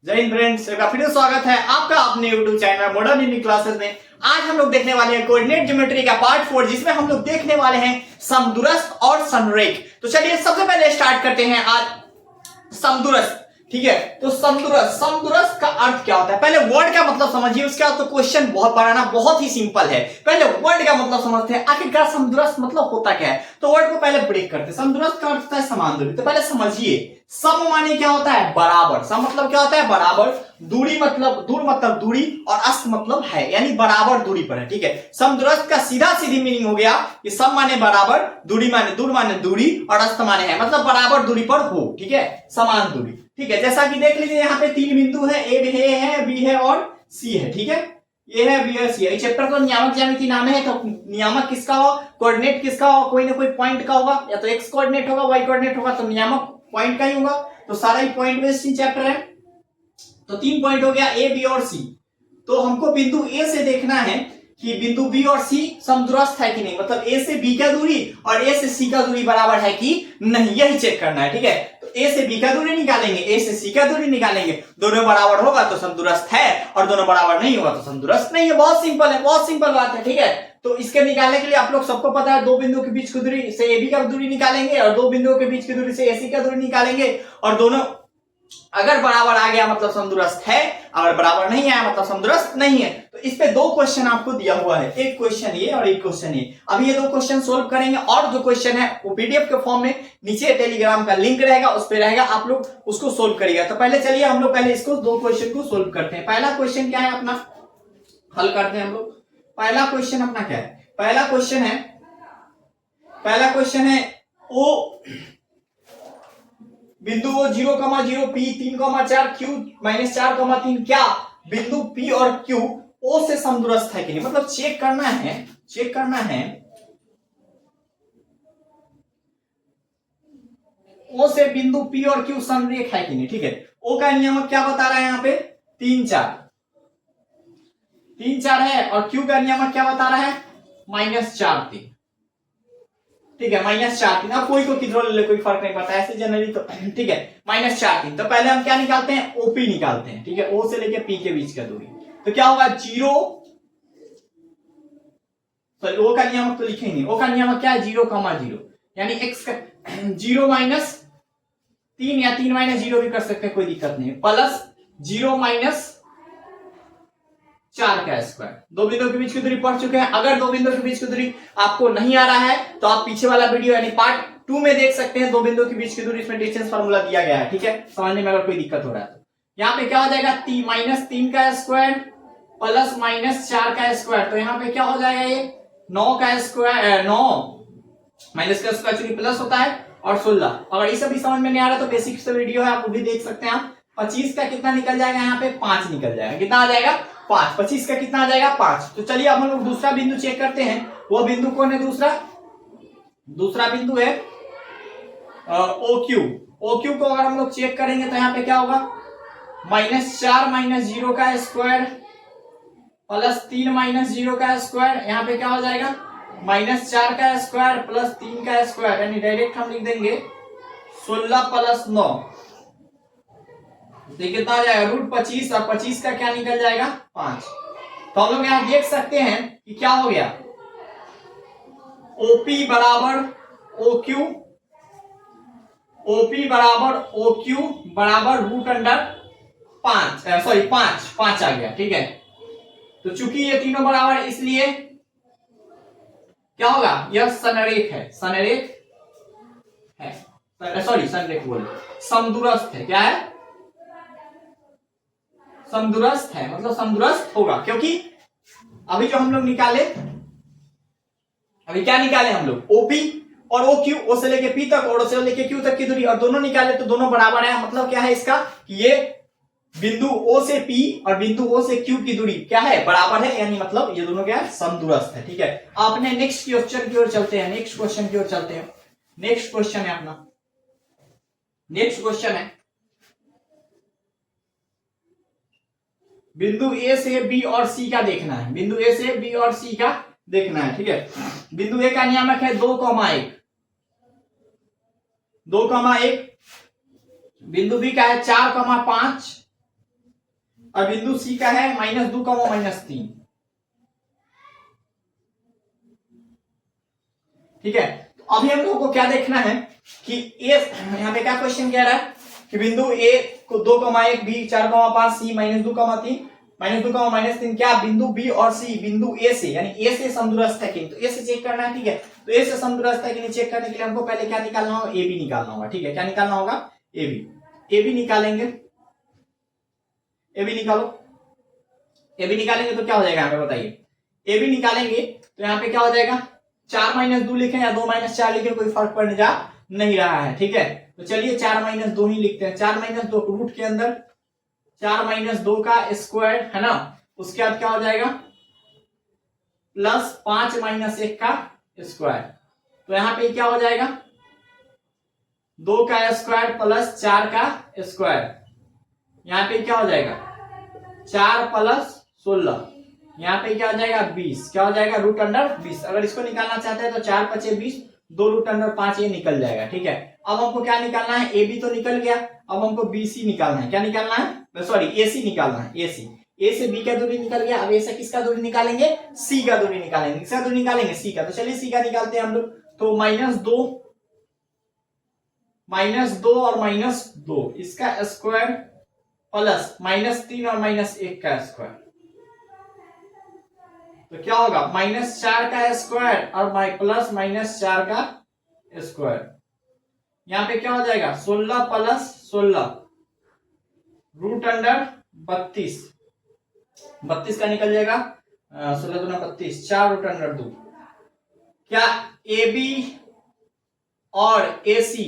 जय हिंद फ्रेंड्स, एक बार फिर से स्वागत है आपका अपने YouTube channel modern Hindi classes में। आज हम लोग देखने वाले हैं कोऑर्डिनेट ज्योमेट्री का पार्ट 4, जिसमें हम लोग देखने वाले हैं समदूरस्थ और संरेख। तो चलिए सबसे पहले स्टार्ट करते हैं आज समदूरस्थ। ठीक है, तो समदूरस्थ का अर्थ क्या होता है, पहले वर्ड का मतलब समझिए, उसके बाद तो क्वेश्चन बहुत बनाना बहुत ही सिंपल है। पहले वर्ड का मतलब समझते हैं, आखिरकार समदूरस्थ मतलब होता क्या है। तो वर्ड को पहले ब्रेक करते हैं। समदूरस्थ का अर्थ होता है समान दूरी। तो पहले समझिए, सम माने क्या होता है, बराबर। सम मतलब क्या होता है, बराबर। दूरी मतलब दूर मतलब दूरी, और अस्त मतलब है, यानी बराबर दूरी पर है। ठीक है, समदूरस्थ का सीधा सीधी मीनिंग हो गया कि सम माने बराबर, दूरी माने दूर माने दूरी, और अस्त माने है, मतलब बराबर दूरी पर हो। ठीक है, समान दूरी। ठीक है, जैसा कि देख लीजिए यहाँ पे तीन बिंदु है, ए है, बी है और सी है। ठीक है, ये है, बी है, सी है। चैप्टर को नियामक ज्यामिति नाम है, तो नियामक किसका हो, कोऑर्डिनेट किसका हो, कोई ना कोई पॉइंट का होगा, या तो एक्स कोऑर्डिनेट होगा, वाई कोऑर्डिनेट होगा, तो नियामक पॉइंट का ही होगा। तो सारा ही पॉइंट बेस्ड चैप्टर है। तो 3 पॉइंट हो गया, ए, बी और सी। तो हमको बिंदु ए से देखना है कि बिंदु बी और सी समदूरस्थ है कि नहीं, मतलब ए से बी का दूरी और ए से सी का दूरी बराबर है कि नहीं, यही चेक करना है। ठीक है, तो ए से बी का दूरी निकालेंगे, ए से सी का दूरी निकालेंगे, दोनों बराबर होगा तो समदूरस्थ है, और दोनों बराबर नहीं होगा तो समदूरस्थ नहीं है। बहुत सिंपल है, बहुत सिंपल बात है। ठीक है, तो इसके निकालने के लिए आप लोग सबको पता है, दो बिंदु के बीच की दूरी से ए बी का दूरी निकालेंगे, और दो बिंदुओं के बीच की दूरी से ए सी का दूरी निकालेंगे, और दोनों अगर बराबर आ गया मतलब समदूरस्थ है, अगर बराबर नहीं आया मतलब समदूरस्थ नहीं है। तो इस पे दो क्वेश्चन आपको दिया हुआ है, एक क्वेश्चन ये और एक क्वेश्चन ये। अभी ये दो क्वेश्चन सोल्व करेंगे, और जो क्वेश्चन है वो पीडीएफ के फॉर्म में नीचे टेलीग्राम का लिंक रहेगा, उस पे रहेगा, आप लोग उसको सोल्व करिएगा। तो पहले चलिए हम लोग पहले इसको दो क्वेश्चन को सोल्व करते हैं। पहला क्वेश्चन क्या है अपना, हल करते हैं हम लोग। पहला क्वेश्चन अपना क्या है, पहला क्वेश्चन है ओ बिंदु वो 0,0 पी 3,4 क्यू -4,3 क्या बिंदु पी और क्यू ओ से समदूरस्थ है कि नहीं, मतलब चेक करना है ओ से बिंदु पी और क्यू समरेख है कि नहीं। ठीक है, ओ का नियमक क्या बता रहा है यहाँ पे, 3,4 है, और क्यू का नियमक क्या बता रहा है, -4,3। ठीक है, -4,3। अब कोई को किधर ले ले कोई फर्क नहीं पड़ता, ऐसे जनरली तो। ठीक है, -4,3। तो पहले हम क्या निकालते हैं, ओपी निकालते हैं। ठीक है, ओ से लेके पी के बीच का दूरी। तो क्या होगा, 0, सॉरी ओ का नियमक तो लिखे ही नहीं, ओ का नियमक क्या है, 0,0, यानी x का 0 -3 या 3 -0 भी कर सकते हैं, कोई दिक्कत नहीं, प्लस 0 -4 का स्क्वायर। दो बिंदु के बीच की दूरी पढ़ चुके हैं। अगर दो बिंदु के बीच की दूरी आपको नहीं आ रहा है तो आप पीछे वाला वीडियो यानी पार्ट 2 में देख सकते हैं, दो बिंदु के बीच की दूरी, इसमें डिस्टेंस फार्मूला दिया गया है। ठीक है, समझने में अगर कोई दिक्कत हो रहा है तो यहाँ पे क्या हो जाएगा, -3 का स्क्वायर प्लस -4 का स्क्वायर। तो यहाँ पे क्या हो जाएगा, ये 9 का स्क्वायर, 9 माइनस का स्क्वायर चूंकि प्लस होता है, और 16। अगर ये सब भी समझ में नहीं आ रहा तो बेसिक से वीडियो है, आप वो भी देख सकते हैं। आप 25 का कितना निकल जाएगा, यहाँ पे 5 निकल जाएगा। कितना आ जाएगा, 5। 25 का कितना आ जाएगा, 5। तो चलिए अब हम लोग दूसरा बिंदु चेक करते हैं। वो बिंदु कौन है, दूसरा बिंदु है OQ। OQ को अगर हम लोग चेक करेंगे तो यहाँ पे क्या होगा, -4 -0 का स्क्वायर प्लस 3 -0 का स्क्वायर। यहाँ पे क्या हो जाएगा, -4 का स्क्वायर प्लस 3 का स्क्वायर, यानी डायरेक्ट हम लिख देंगे 16 प्लस 9। तो कितना आ जाएगा, √25, और 25 का क्या निकल जाएगा, 5। तो हम लोग यहाँ देख सकते हैं कि क्या हो गया, OP बराबर OQ, OP बराबर OQ बराबर √5, सॉरी 5 आ गया। ठीक है, तो चूंकि ये तीनों बराबर है, इसलिए क्या होगा, यह संरेख है, सॉरी संरेख बोल, समदूरस्थ है। क्या है, समदूरस्थ है, मतलब समदूरस्थ होगा, क्योंकि अभी जो हम लोग निकाले, अभी क्या निकाले हम लोग, ओपी और OQ, ओ से लेके पी तक और ओ से लेके क्यू तक की दूरी, और दोनों निकाले तो दोनों बराबर है। मतलब क्या है इसका, कि ये बिंदु O से P और बिंदु O से Q की दूरी क्या है, बराबर है, यानी मतलब ये दोनों क्या है, समदूरस्थ है। ठीक है, आपने नेक्स्ट क्वेश्चन की ओर चलते हैं, नेक्स्ट क्वेश्चन है अपना, नेक्स्ट क्वेश्चन है बिंदु A से B और C का देखना है, बिंदु A से B और C का देखना है। ठीक है, बिंदु A का नियामक है 2,1, बिंदु B का है 4,5, और बिंदु सी का है -2, -3। ठीक है, तो अभी हम लोगों को क्या देखना है कि ए, यहाँ पे क्या क्वेश्चन कह रहा है कि बिंदु ए को 2,1, बी 4,5, सी -2, -3, -2, -3 क्या बिंदु बी और सी बिंदु ए से यानी ए से समदूरस्थ है कि नहीं, तो ए से चेक करना है। ठीक है, तो ए से समदूरस्थ है कि नहीं चेक करने के लिए हमको पहले क्या निकालना होगा, ए बी निकालना होगा। ठीक है, क्या निकालना होगा, ए बी। ए बी निकालेंगे, ए बी निकालो। ए बी निकालेंगे तो क्या हो जाएगा यहाँ पे बताइए, ए बी निकालेंगे तो यहाँ पे क्या हो जाएगा, 4 - 2 लिखे या 2 - 4 लिखे, कोई फर्क पड़ने जा नहीं रहा है। ठीक है, तो चलिए 4 - 2 ही लिखते हैं। 4 - 2 रूट के अंदर 4 - 2 का स्क्वायर है ना, उसके बाद क्या हो जाएगा प्लस 5 - 1 का स्क्वायर। तो यहां पे क्या हो जाएगा 2 का स्क्वायर प्लस 4 का स्क्वायर। यहां पे क्या हो जाएगा 4 + 16, यहाँ पे क्या हो जाएगा 20, क्या हो जाएगा √20। अगर इसको निकालना चाहते हैं तो 4 × 5 = 20, 2√5 ये निकल जाएगा। ठीक है, अब हमको क्या निकालना है, ए बी तो निकल गया, अब हमको बी सी निकालना है। क्या निकालना है, सॉरी ए सी निकालना है। ए सी, ए से बी का दूरी निकल गया, अब ए से किसका दूरी निकालेंगे, सी का दूरी निकालेंगे। किसका दूरी निकालेंगे, सी का। तो चलिए सी का निकालते हैं हम लोग। तो -2 और -2 इसका स्क्वायर प्लस -3 और -1 का स्क्वायर, तो क्या होगा -4 का स्क्वायर और प्लस -4 का स्क्वायर। यहां पे क्या हो जाएगा 16 + 16 √32, 32 का निकल जाएगा 16 × 2 = 32, 4 √2। क्या ए बी और ए सी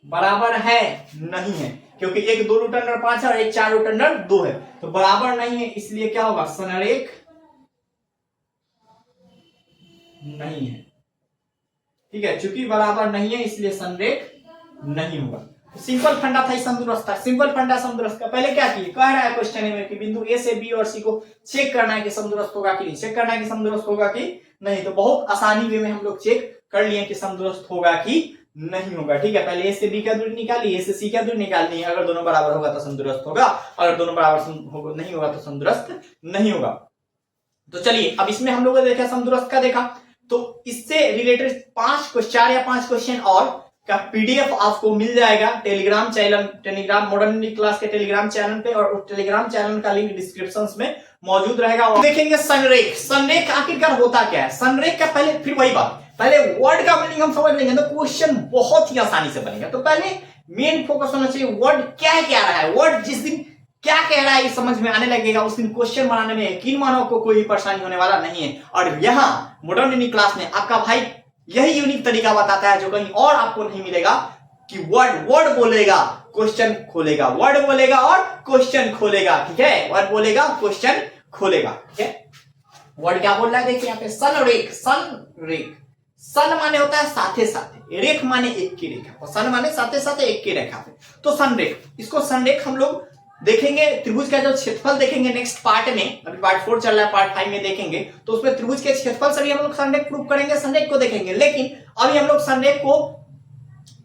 बराबर है, नहीं है, क्योंकि एक 2√5 है और एक 4√2 है, तो बराबर नहीं है, इसलिए क्या होगा संरेख नहीं है। ठीक है, चूंकि बराबर नहीं है इसलिए संरेख नहीं होगा। तो सिंपल फंडा था समदूरस्थ, सिंपल फंडा समदूरस्थ का। पहले क्या किए, कह रहा है क्वेश्चन में कि बिंदु ए से बी और सी को चेक करना है कि समदूरस्थ होगा कि नहीं, चेक करना है कि समदूरस्थ होगा कि नहीं। तो बहुत आसानी वे में हम लोग चेक कर लिए कि समदूरस्थ होगा कि नहीं होगा। ठीक है, पहले ए से बी का दूरी निकाली, ए से सी का दूरी निकालनी है। अगर दोनों बराबर होगा तो समदूरस्थ होगा, अगर दोनों बराबर नहीं होगा तो समदूरस्थ नहीं होगा। तो चलिए अब इसमें हम लोगों ने देखा समदूरस्थ का देखा, तो इससे रिलेटेड 4 या 5 क्वेश्चन और का पीडीएफ आपको मिल जाएगा Telegram channel, Telegram modern class के टेलीग्राम चैनल पे, और टेलीग्राम चैनल का लिंक डिस्क्रिप्शन में मौजूद रहेगा। देखेंगे संरेख, संरेख आखिरकार होता क्या है। संरेख का पहले फिर वही बात, पहले वर्ड का मीनिंग हम समझ लेंगे तो क्वेश्चन बहुत ही आसानी से बनेगा। तो पहले मेन फोकस होना चाहिए वर्ड क्या कह रहा है, वर्ड जिस दिन क्या कह रहा है ये समझ में आने लगेगा, उस दिन क्वेश्चन बनाने में यकीन मानो को कोई परेशानी होने वाला नहीं है। और यहाँ मॉडर्न क्लास में आपका भाई यही यूनिक तरीका बताता है जो कहीं और आपको नहीं मिलेगा, कि वर्ड बोलेगा क्वेश्चन खोलेगा, वर्ड बोलेगा और क्वेश्चन खोलेगा। ठीक है, वर्ड बोलेगा क्वेश्चन खोलेगा। ठीक है, वर्ड क्या बोल रहा है देखिए यहाँ पे संरेख, संरेख, सन माने होता है साथे साथे, रेख माने एक की रेखा, और सन माने साथे साथे एक की रेखा पे। तो संरेख, इसको संरेख हम लोग देखेंगे, त्रिभुज का जो क्षेत्रफल देखेंगे नेक्स्ट पार्ट में, अभी पार्ट 4 चल रहा है, पार्ट 5 में देखेंगे, तो उसमें त्रिभुज के क्षेत्रफल से भी हम लोग संरेख प्रूव करेंगे, संरेख को देखेंगे। लेकिन अभी हम लोग संरेख को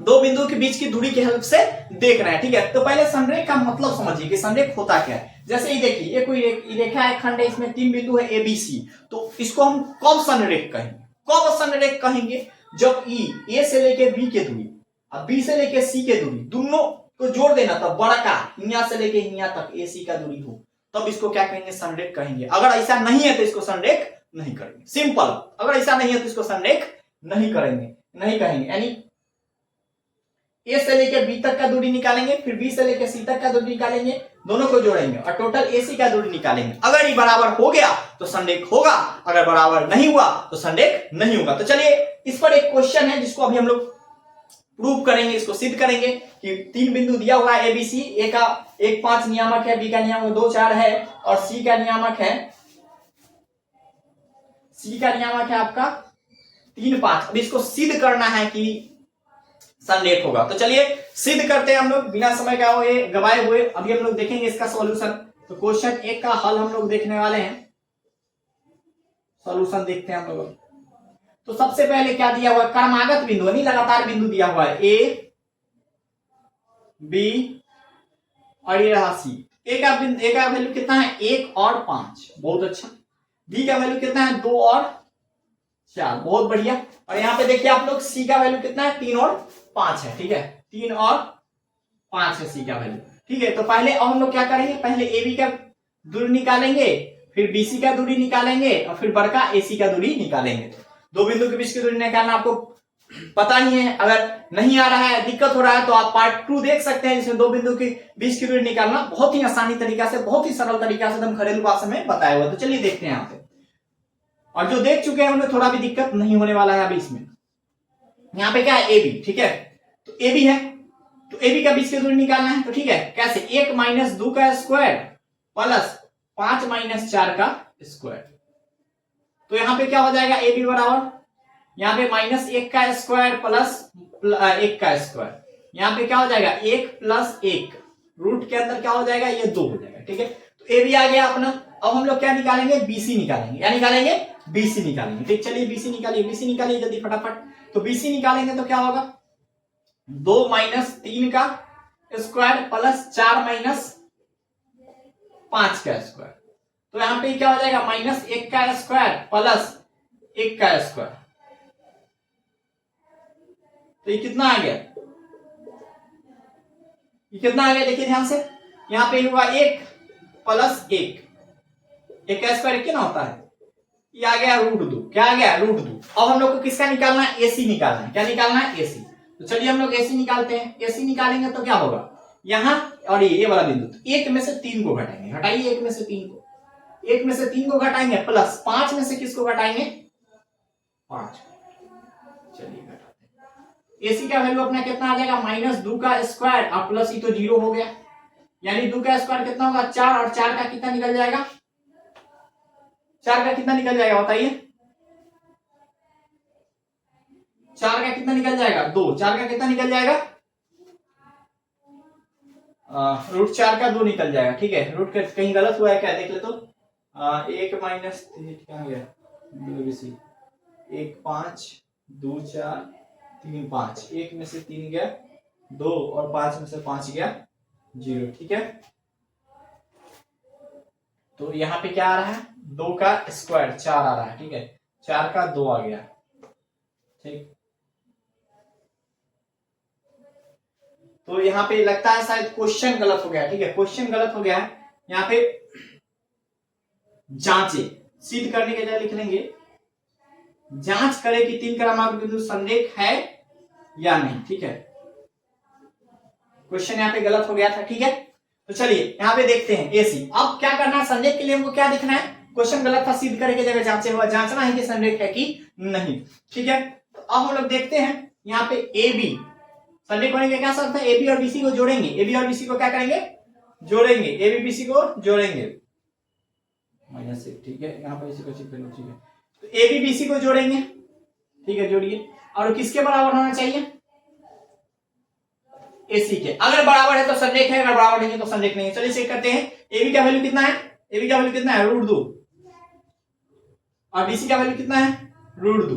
दो बिंदु के बीच की दूरी की हेल्प से देख रहे हैं। ठीक है, तो पहले संरेख का मतलब समझिए कि संरेख होता क्या है। जैसे ये देखिए, ये कोई रेखा है, खंड है, इसमें 3 बिंदु है ए बी सी, तो इसको हम कब संरेख कहेंगे, कब संरेख कहेंगे, जब ए से लेके बी के दूरी और बी से लेके सी के दूरी दोनों को जोड़ देना, तब बड़ा का यहां से लेके यहां तक ए सी का दूरी हो, तब इसको क्या कहेंगे संरेख कहेंगे। अगर ऐसा नहीं है तो इसको संरेख नहीं करेंगे, सिंपल। अगर ऐसा नहीं है तो इसको संरेख नहीं करेंगे, नहीं कहेंगे। यानी ए से लेकर बी तक का दूरी निकालेंगे, फिर बी से लेकर सी तक का दूरी निकालेंगे, दोनों को जोड़ेंगे और टोटल ए सी का दूरी निकालेंगे। अगर ये बराबर हो गया तो संरेख होगा, अगर बराबर नहीं हुआ तो संरेख नहीं होगा। तो चलिए इस पर एक क्वेश्चन है जिसको अभी हम लोग प्रूव करेंगे, इसको सिद्ध करेंगे कि 3 बिंदु दिया हुआ है ए बी सी, ए का 1 5 नियामक है, बी का नियामक 2 4 है, और सी का नियामक है, सी का नियामक है आपका 3 5। अब इसको सिद्ध करना है कि संरेख होगा। तो चलिए सिद्ध करते हैं हम लोग बिना समय का गवाए हुए। अभी हम लोग देखेंगे इसका सॉल्यूशन। तो क्वेश्चन 1 का हल हम लोग देखने वाले हैं, सॉल्यूशन देखते हैं हम लोग। तो सबसे पहले क्या दिया हुआ है, क्रमागत बिंदु यानी लगातार बिंदु दिया हुआ है, ए बी और ये रहा सी। ए का वैल्यू कितना है 1 और 5, बहुत अच्छा। बी का वैल्यू कितना है 2 और 4, बहुत बढ़िया। और यहाँ पे देखिए आप लोग सी का वैल्यू कितना है 3 और 5 है, ठीक है, 3 और 5 है सी का वैल्यू, ठीक है। तो पहले अब हम लोग क्या करेंगे, पहले ए बी का दूरी निकालेंगे, फिर बीसी का दूरी निकालेंगे और फिर बड़का एसी का दूरी निकालेंगे। दो बिंदु के बीच की दूरी निकालना आपको पता ही है। अगर नहीं आ रहा है, दिक्कत हो रहा है, तो आप पार्ट 2 देख सकते हैं, जिसमें दो बिंदु के बीच की दूरी निकालना बहुत ही आसानी तरीका से, बहुत ही सरल तरीका से एकदम घरेलू भाषा में बताया हुआ। तो चलिए देखते हैं यहाँ पे, और जो देख चुके हैं उन्हें थोड़ा भी दिक्कत नहीं होने वाला है अभी इसमें। यहाँ पे क्या है ए बी, ठीक है, तो ए बी है, तो ए बी का बीच की दूरी निकालना है। तो ठीक है, कैसे, 1 माइनस 2 का स्क्वायर प्लस 5 माइनस 4 का स्क्वायर। तो यहां पे क्या हो जाएगा, ए बी बराबर, यहां पे माइनस 1 का स्क्वायर प्लस 1 का स्क्वायर, यहां पे क्या हो जाएगा 1 प्लस 1, रूट के अंदर क्या हो जाएगा, ये 2 हो जाएगा, ठीक है। तो ए बी आ गया अपना। अब हम लोग क्या निकालेंगे, बीसी निकालेंगे, क्या निकालेंगे, बीसी निकालेंगे, ठीक। चलिए बीसी निकालिए, बीसी निकालिए जल्दी फटाफट। तो बीसी निकालेंगे तो क्या होगा, 2 माइनस 3 का स्क्वायर प्लस 4 माइनस 5 का स्क्वायर। तो यहां पे क्या हो जाएगा, माइनस 1 का स्क्वायर प्लस 1 का स्क्वायर। तो ये कितना आ गया, ये कितना आ गया, देखिए ध्यान से, यहां पे हुआ 1 प्लस 1, 1 का स्क्वायर कितना होता है, ये आ गया √2, क्या आ गया √2। अब हम लोग को किसका निकालना है, एसी निकालना है, क्या निकालना है, एसी। तो चलिए हम लोग एसी निकालते हैं। एसी निकालेंगे तो क्या होगा, यहां और ये वाला बिंदु, तो 1 में से 3 को घटाएंगे, हटाइए 1 में से 3 को, 1 में से 3 को घटाएंगे प्लस 5 में से किसको घटाएंगे, 5। चलिए घटाते हैं। एसी का वैल्यू अपना कितना आ जाएगा, माइनस 2 का स्क्वायर और प्लस ही तो 0 हो गया, यानी 2 का स्क्वायर कितना होगा 4, और 4 का कितना निकल जाएगा, 4 का कितना निकल जाएगा बताइए, 4 का कितना निकल जाएगा 2, 4 का कितना निकल जाएगा, √4 का 2 निकल जाएगा, ठीक है। रूट कहीं गलत हुआ है क्या, देख ले तो, 1 माइनस क्या गया, 1 5 2 4 3 5, 1 में से 3 गया 2 और 5 में से 5 गया 0, ठीक है। तो यहाँ पे क्या आ रहा है, 2 का स्क्वायर 4 आ रहा है, ठीक है, 4 का 2 आ गया, ठीक। तो यहाँ पे लगता है शायद क्वेश्चन गलत हो गया, ठीक है, क्वेश्चन गलत हो गया है। यहाँ पे जांचे, सिद्ध करने के लिए लिख लेंगे, जांच करें कि 3 क्रमांक बिंदु संरेख है या नहीं, ठीक है। क्वेश्चन यहाँ पे गलत हो गया था, ठीक है। तो चलिए यहाँ पे देखते हैं एसी। अब क्या करना है, संरेख के लिए हमको क्या देखना है, क्वेश्चन गलत था, सिद्ध करे की जगह जांचे हुआ, जांचना है कि संरेख है कि नहीं, ठीक है। तो अब हम लोग देखते हैं यहाँ पे ए बी, संरेख होने का क्या शर्त है, ए बी और बीसी को जोड़ेंगे, ए बी और बीसी को क्या करेंगे, जोड़ेंगे, ए बी बीसी को जोड़ेंगे, -1, ठीक है, यहाँ पर इसी को ठीक है। तो ए बी बीसी को जोड़ेंगे, ठीक है, जोड़िए, और किसके बराबर होना चाहिए, एसी के। अगर बराबर है तो संरेख है, अगर बराबर नहीं है तो संरेख नहीं है। चलिए चेक करते हैं, ए बी का वैल्यू कितना है, ए बी का वैल्यू कितना है √2, और बीसी का वैल्यू कितना है √2।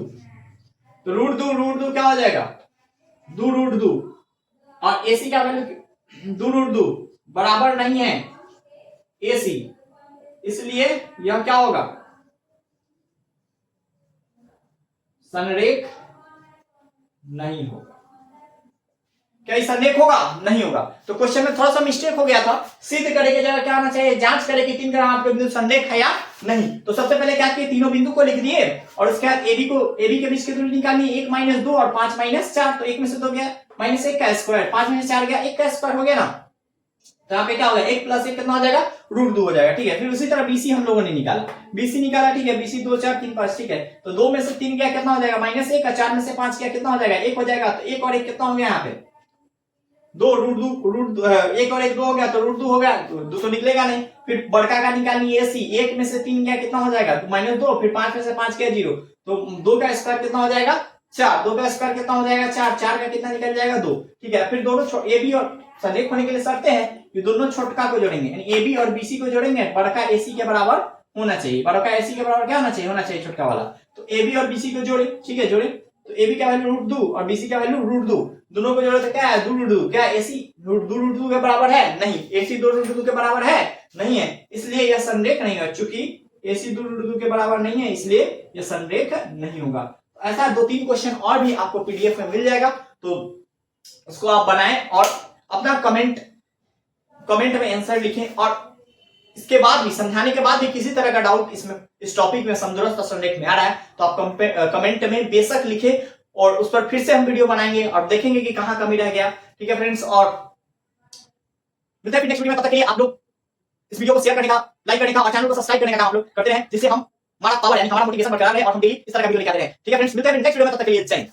तो √2 क्या हो जाएगा 2√2, और एसी का वैल्यू 2√2 बराबर नहीं है एसी, इसलिए यह क्या होगा, संरेख नहीं होगा। क्या संरेख होगा, नहीं होगा। तो क्वेश्चन में थोड़ा सा मिस्टेक हो गया था, सिद्ध करे की जगह क्या होना चाहिए, जांच करे कि 3 क्रमांक बिंदु संरेख है या नहीं। तो सबसे पहले क्या किए, तीनों बिंदु को लिख दिए, और उसके बाद एबी के बीच की दूरी निकालनी, 1 माइनस 2 और 5 माइनस 4। तो 1 में से 2 गया, -1 का स्क्वायर, 5 में से 4 गया, 1 का स्क्वायर हो गया ना। तो यहाँ पे क्या होगा, 1 प्लस 1 कितना हो जाएगा √2 हो जाएगा, ठीक है। फिर उसी तरह बीसी हम लोगों ने निकाला, बीसी निकाला, ठीक है, बीसी 2 4 3 5, ठीक है। तो 2 में से 3 गया, कितना हो जाएगा -1 का, 4 में से 5 गया, कितना हो जाएगा 1 हो जाएगा। तो 1 और 1 कितना हो गया, यहाँ पे 2 √2 1 और 1 2 हो गया, तो √2 हो गया, तो 2 तो निकलेगा नहीं। फिर बड़का का निकालनी एसी, 1 में से 3 गया, कितना हो जाएगा -2, फिर 5 में से 5 गया 0, तो 2 का स्क्वायर कितना हो जाएगा 4, 2 का स्क्वायर कितना हो जाएगा 4, 4 का कितना निकल जाएगा 2, ठीक है। फिर दोनों ए बी और संरेख होने के लिए शर्तें हैं कि दोनों छोटका को जोड़ेंगे, यानी ए बी और बीसी को जोड़ेंगे, बड़का एसी के बराबर होना चाहिए, बड़का एसी के बराबर क्या होना चाहिए, छोटका वाला। तो ए बी और बीसी को जोड़े, ठीक है, जोड़े। तो ए बी का वैल्यू √2 और बीसी का वैल्यू √2, दोनों को जोड़ो तो क्या है 2√2। क्या एसी √2 के बराबर है? नहीं। एसी 2√2 के बराबर है? नहीं है, इसलिए यह संरेख नहीं है। चूंकि एसी 2√2 के बराबर नहीं है इसलिए यह संरेख नहीं होगा। ऐसा 2-3 क्वेश्चन और भी आपको पीडीएफ में मिल जाएगा, तो उसको आप बनाएं और अपना कमेंट में आंसर लिखें। और इसके बाद भी, समझाने के बाद भी किसी तरह का डाउट इस टॉपिक में समदूरस्थ और संरेख में आ रहा है तो आप कमेंट में बेशक लिखें और उस पर फिर से हम वीडियो बनाएंगे और देखेंगे कि कहां कमी रह गया। ठीक है फ्रेंड्स, और मिलते हैं नेक्स्ट वीडियो में। तब तक के लिए आप लोग इस वीडियो को शेयर करने का, लाइक करने का और चैनल को सब्सक्राइब करने का काम आप लोग करते रहें, जिससे हमारा पावर यानी हमारा मोटिवेशन बरकरार रहे और हम डेली इस तरह का वीडियो लेकर आते रहे। ठीक है फ्रेंड्स, मिलते हैं नेक्स्ट वीडियो में। तब तक के लिए जय हिंद।